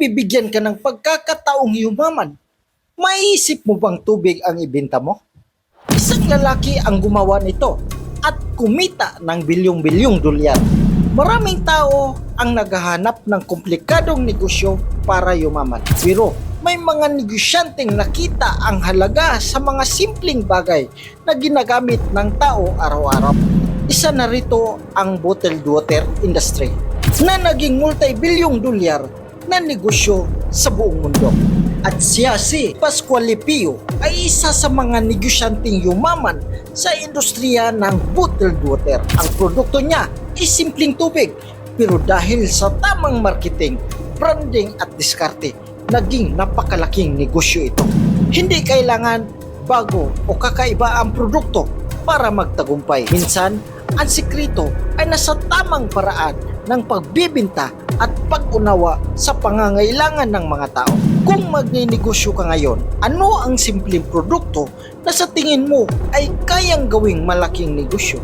bibigyan ka ng pagkakataong yumaman, maiisip mo bang tubig ang ibenta mo? Isang lalaki ang gumawa nito at kumita ng bilyong-bilyong dolyar. Maraming tao ang naghahanap ng komplikadong negosyo para yumaman. Pero may mga negosyanteng nakita ang halaga sa mga simpleng bagay na ginagamit ng tao araw-araw. Isa na rito ang bottled water industry na naging multi-bilyong dolyar na negosyo sa buong mundo. At siya si Pascual Pio ay isa sa mga negosyanteng yumaman sa industriya ng bottled water. Ang produkto niya ay simpleng tubig, pero dahil sa tamang marketing, branding at diskarte, naging napakalaking negosyo ito. Hindi kailangan bago o kakaiba ang produkto para magtagumpay. Minsan, ang sikreto ay nasa tamang paraan ng pagbibinta at pag-unawa sa pangangailangan ng mga tao. Kung magninegosyo ka ngayon, ano ang simpleng produkto na sa tingin mo ay kayang gawing malaking negosyo?